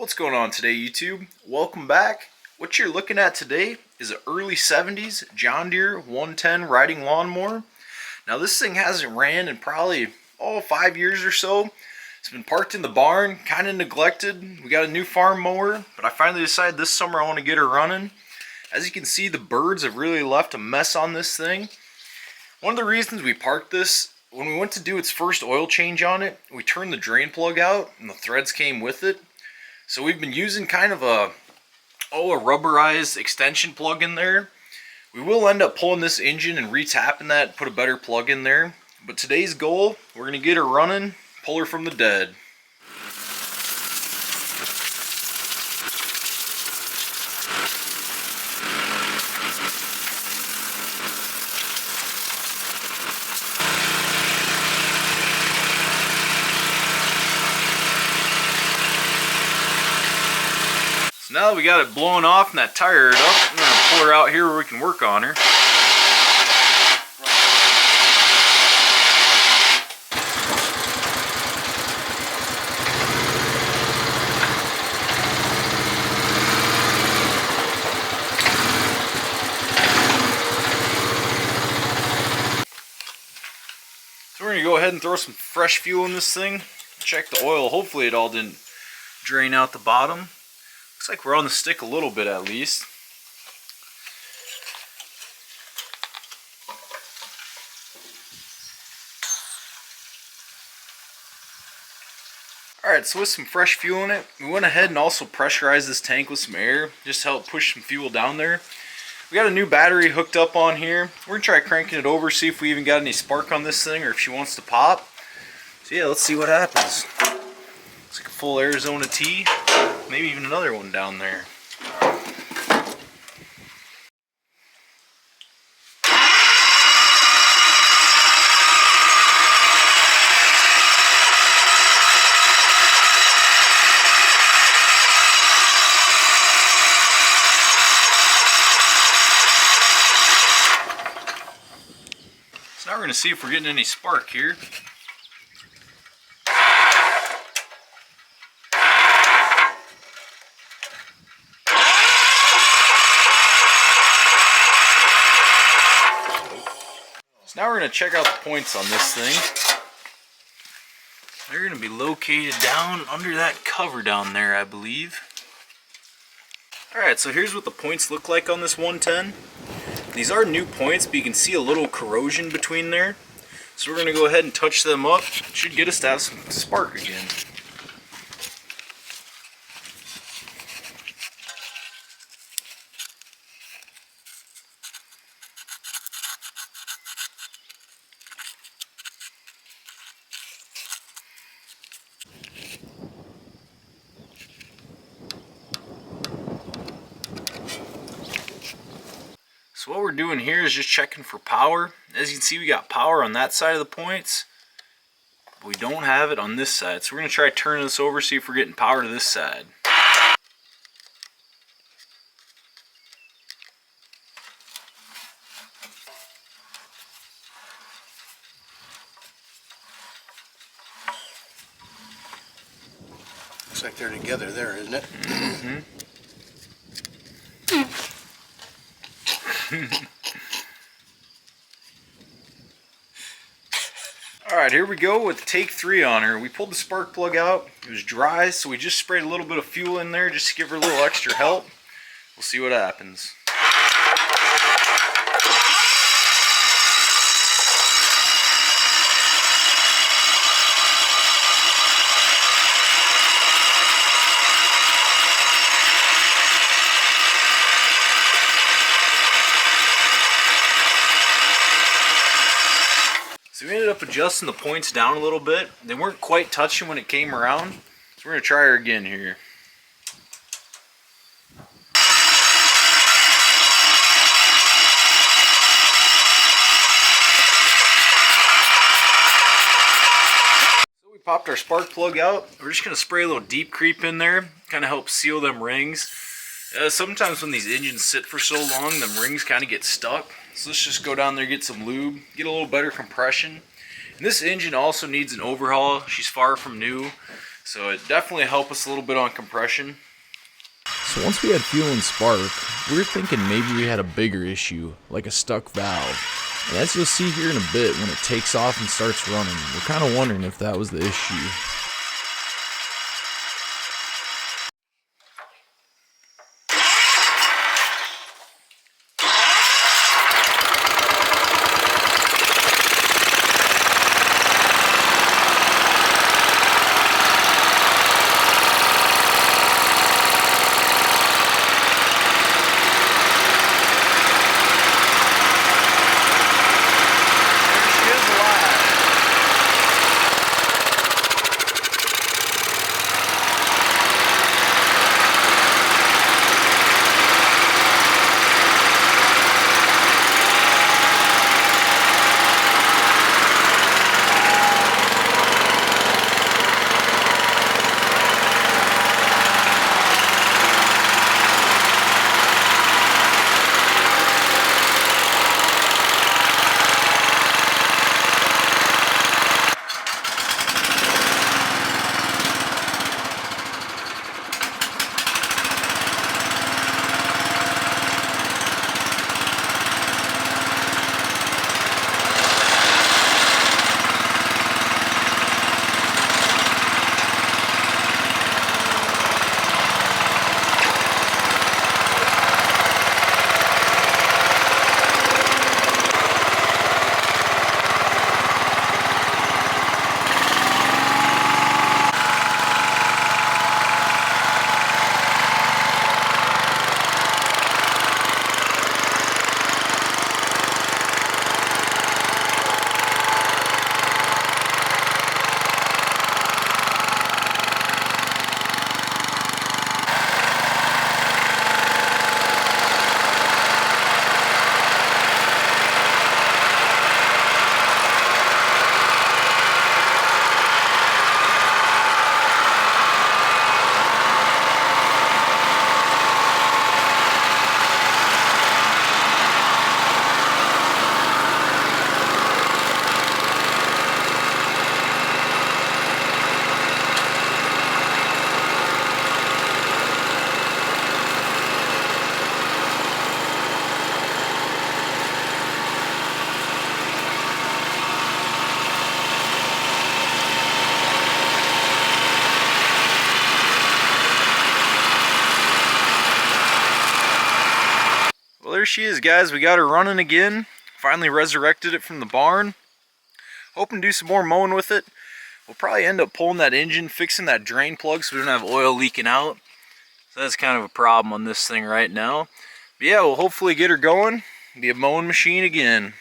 What's going on today, YouTube? Welcome back. What you're looking at today is an early 70s John Deere 110 riding lawnmower. Now this thing hasn't ran in probably 5 years or so. It's been parked in the barn, kind of neglected. We got a new farm mower, but I finally decided this summer I want to get her running. As you can see, the birds have really left a mess on this thing. One of the reasons we parked this, when we went to do its first oil change on it, we turned the drain plug out and the threads came with it. So we've been using kind of a rubberized extension plug in there. We will end up pulling this engine and retapping that, put a better plug in there. But today's goal, we're going to get her running, pull her from the dead. Now that we got it blown off and that tired up, I'm going to pull her out here where we can work on her. So we're going to go ahead and throw some fresh fuel in this thing. Check the oil. Hopefully it all didn't drain out the bottom. Looks like we're on the stick a little bit at least. Alright, so with some fresh fuel in it, we went ahead and also pressurized this tank with some air, just to help push some fuel down there. We got a new battery hooked up on here. We're going to try cranking it over, see if we even got any spark on this thing or if she wants to pop. So yeah, let's see what happens. Looks like a full Arizona T. Maybe even another one down there. So now we're going to see if we're getting any spark here. Now we're going to check out the points on this thing. They're going to be located down under that cover down there, I believe. Alright, so here's what the points look like on this 110. These are new points, but you can see a little corrosion between there. So we're going to go ahead and touch them up. It should get us to have some spark again. So what we're doing here is just checking for power. As you can see, we got power on that side of the points, but we don't have it on this side. So we're going to try turning this over, see if we're getting power to this side. Looks like they're together there, isn't it? Mm-hmm. Alright, here we go with take 3 on her. We pulled the spark plug out. It was dry, so we just sprayed a little bit of fuel in there just to give her a little extra help. We'll see what happens. So we ended up adjusting the points down a little bit. They weren't quite touching when it came around. So we're going to try her again here. So we popped our spark plug out. We're just going to spray a little deep creep in there. Kind of help seal them rings. Sometimes when these engines sit for so long, them rings kind of get stuck. So let's just go down there, get some lube, get a little better compression. And this engine also needs an overhaul. She's far from new. So it definitely helped us a little bit on compression. So once we had fuel and spark, we were thinking maybe we had a bigger issue, like a stuck valve. And as you'll see here in a bit, when it takes off and starts running, we're kind of wondering if that was the issue. Well, there she is, guys. We got her running again. Finally resurrected it from the barn. Hoping to do some more mowing with it. We'll probably end up pulling that engine, fixing that drain plug so we don't have oil leaking out. So that's kind of a problem on this thing right now. But yeah, we'll hopefully get her going. Be a mowing machine again.